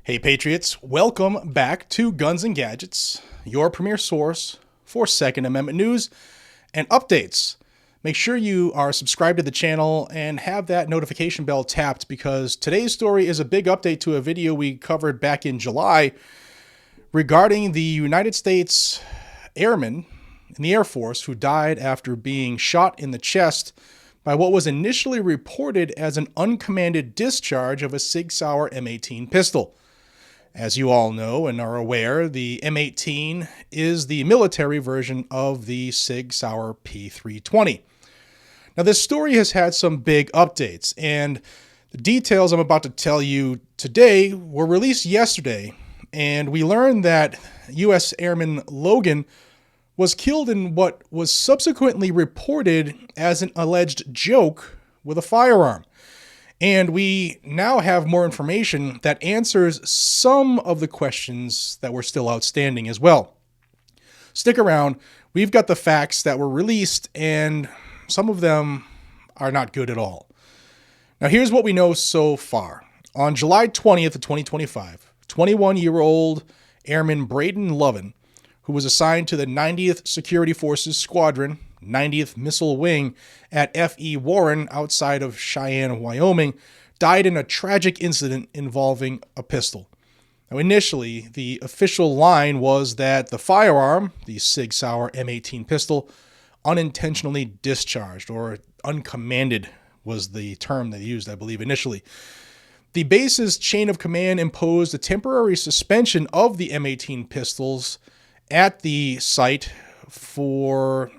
Hey Patriots, welcome back to Guns and Gadgets, your premier source for Second Amendment news and updates. Make sure you are subscribed to the channel and have that notification bell tapped because today's story is a big update to a video we covered back in July regarding the United States Airman in the Air Force who died after being shot in the chest by what was initially reported as an uncommanded discharge of a Sig Sauer M18 pistol. As you all know and are aware, the M18 is the military version of the Sig Sauer P320. Now, this story has had some big updates, and the details I'm about to tell you today were released yesterday, and we learned that U.S. Airman Logan was killed in what was subsequently reported as an alleged joke with a firearm. And we now have more information that answers some of the questions that were still outstanding as well. Stick around. We've got the facts that were released, and some of them are not good at all. Now, here's what we know so far. On July 20th of 2025, 21-year-old Airman Braden Lovin, who was assigned to the 90th Security Forces Squadron, 90th Missile Wing at F.E. Warren outside of Cheyenne, Wyoming, died in a tragic incident involving a pistol. Now, initially, the official line was that the firearm, the Sig Sauer M18 pistol, unintentionally discharged, or uncommanded was the term they used, I believe, initially. The base's chain of command imposed a temporary suspension of the M18 pistols at the site for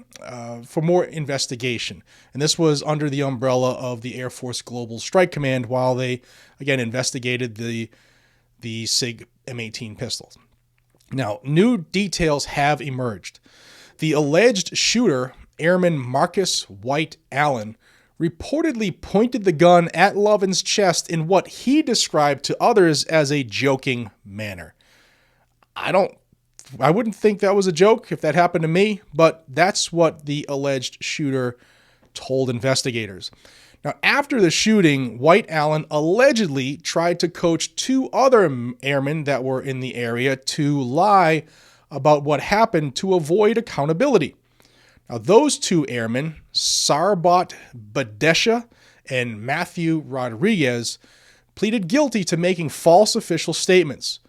more investigation. And this was under the umbrella of the Air Force Global Strike Command while they, again, investigated the SIG M18 pistols. Now, new details have emerged. The alleged shooter, Airman Marcus White Allen, reportedly pointed the gun at Lovin's chest in what he described to others as a joking manner. I wouldn't think that was a joke if that happened to me, but that's what the alleged shooter told investigators. Now, after the shooting, White Allen allegedly tried to coach two other airmen that were in the area to lie about what happened to avoid accountability. Now, those two airmen, Sarbot Badesha and Matthew Rodriguez, pleaded guilty to making false official statements.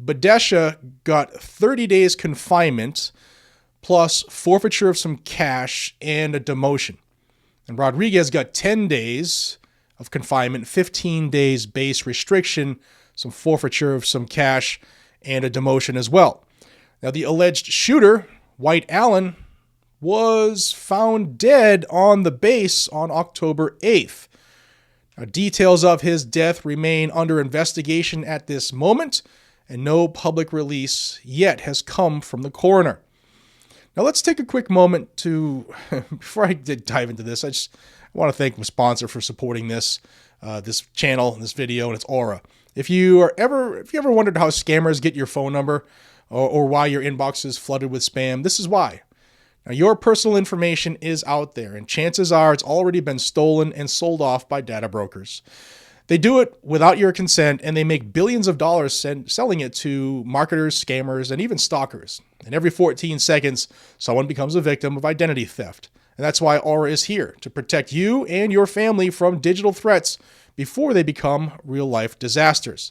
Badesha got 30 days confinement plus forfeiture of some cash and a demotion. And Rodriguez got 10 days of confinement, 15 days base restriction, some forfeiture of some cash, and a demotion as well. Now, the alleged shooter, White Allen, was found dead on the base on October 8th. Now, details of his death remain under investigation at this moment, and no public release yet has come from the coroner. Now, let's take a quick moment to, before I dive into this, I want to thank my sponsor for supporting this channel, this video, and it's Aura. If you ever wondered how scammers get your phone number or why your inbox is flooded with spam, this is why. Now, your personal information is out there, and chances are it's already been stolen and sold off by data brokers. They do it without your consent, and they make billions of dollars selling it to marketers, scammers, and even stalkers. And every 14 seconds, someone becomes a victim of identity theft. And that's why Aura is here, to protect you and your family from digital threats before they become real-life disasters.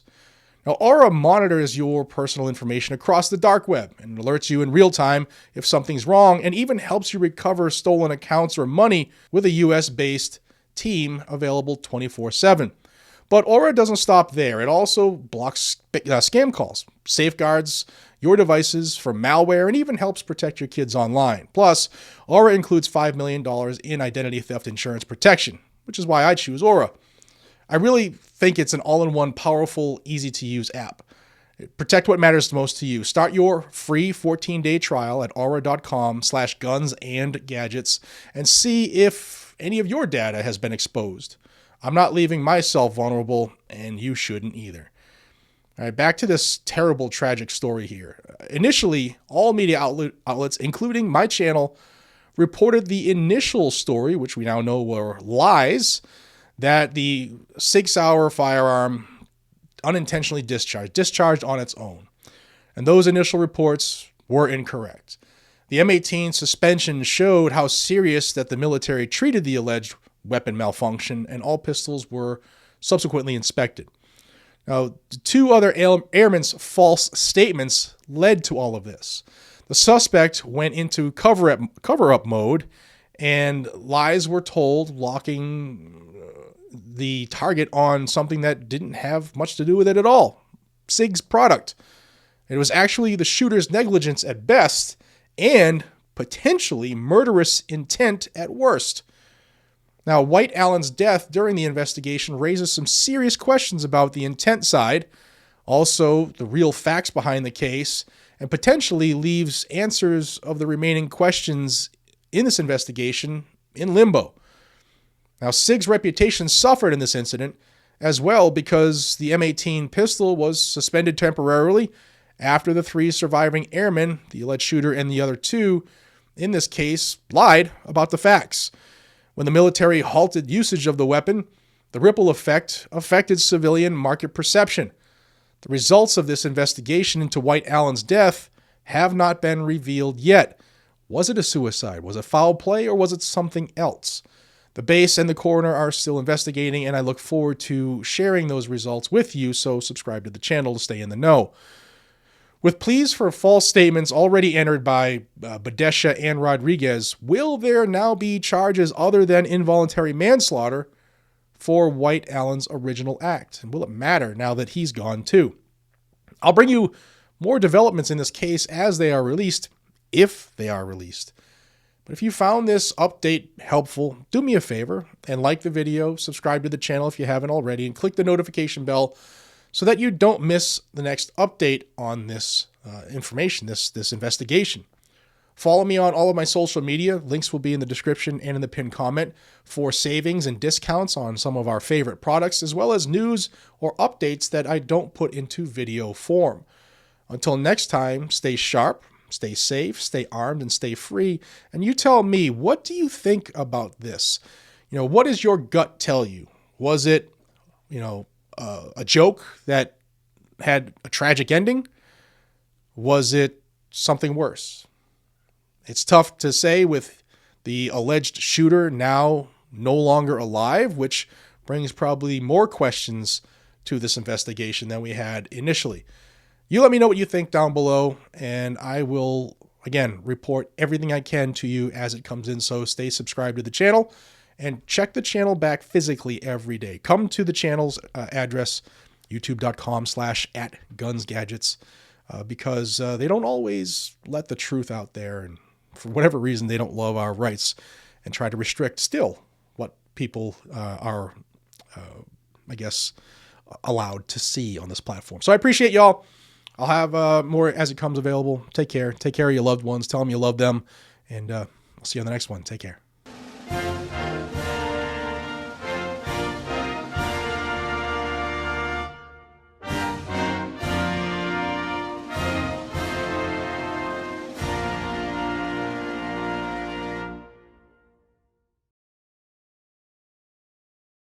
Now, Aura monitors your personal information across the dark web and alerts you in real time if something's wrong, and even helps you recover stolen accounts or money with a US-based team available 24/7. But Aura doesn't stop there. It also blocks scam calls, safeguards your devices from malware, and even helps protect your kids online. Plus, Aura includes $5 million in identity theft insurance protection, which is why I choose Aura. I really think it's an all-in-one, powerful, easy-to-use app. Protect what matters most to you. Start your free 14-day trial at aura.com/gunsandgadgets and see if any of your data has been exposed. I'm not leaving myself vulnerable, and you shouldn't either. All right, back to this terrible, tragic story here. Initially, all media outlets, including my channel, reported the initial story, which we now know were lies, that the Sig Sauer firearm unintentionally discharged on its own. And those initial reports were incorrect. The M18 suspension showed how serious that the military treated the alleged weapon malfunction, and all pistols were subsequently inspected. Now, the two other airmen's false statements led to all of this. The suspect went into cover-up mode, and lies were told, locking the target on something that didn't have much to do with it at all, SIG's product. It was actually the shooter's negligence at best and potentially murderous intent at worst. Now, White Allen's death during the investigation raises some serious questions about the intent side, also the real facts behind the case, and potentially leaves answers of the remaining questions in this investigation in limbo. Now, SIG's reputation suffered in this incident as well because the M18 pistol was suspended temporarily after the three surviving airmen, the alleged shooter and the other two, in this case, lied about the facts. When the military halted usage of the weapon, the ripple effect affected civilian market perception. The results of this investigation into White Allen's death have not been revealed yet. Was it a suicide? Was it foul play? Or was it something else? The base and the coroner are still investigating, and I look forward to sharing those results with you, so subscribe to the channel to stay in the know. With pleas for false statements already entered by Badesha and Rodriguez, will there now be charges other than involuntary manslaughter for White Allen's original act? And will it matter now that he's gone too? I'll bring you more developments in this case as they are released, if they are released. But if you found this update helpful, do me a favor and like the video, subscribe to the channel if you haven't already, and click the notification bell so that you don't miss the next update on this information, this investigation. Follow me on all of my social media. Links will be in the description and in the pinned comment for savings and discounts on some of our favorite products, as well as news or updates that I don't put into video form. Until next time, stay sharp, stay safe, stay armed, and stay free. And you tell me, what do you think about this? What does your gut tell you? Was it, a joke that had a tragic ending? Was it something worse? It's tough to say with the alleged shooter now no longer alive, which brings probably more questions to this investigation than we had initially. You let me know what you think down below, and I will, again, report everything I can to you as it comes in, so stay subscribed to the channel and check the channel back physically every day. Come to the channel's address, youtube.com/@gunsgadgets, because they don't always let the truth out there, and for whatever reason, they don't love our rights and try to restrict still what people are, allowed to see on this platform. So I appreciate y'all. I'll have more as it comes available. Take care. Take care of your loved ones. Tell them you love them, and I'll see you on the next one. Take care.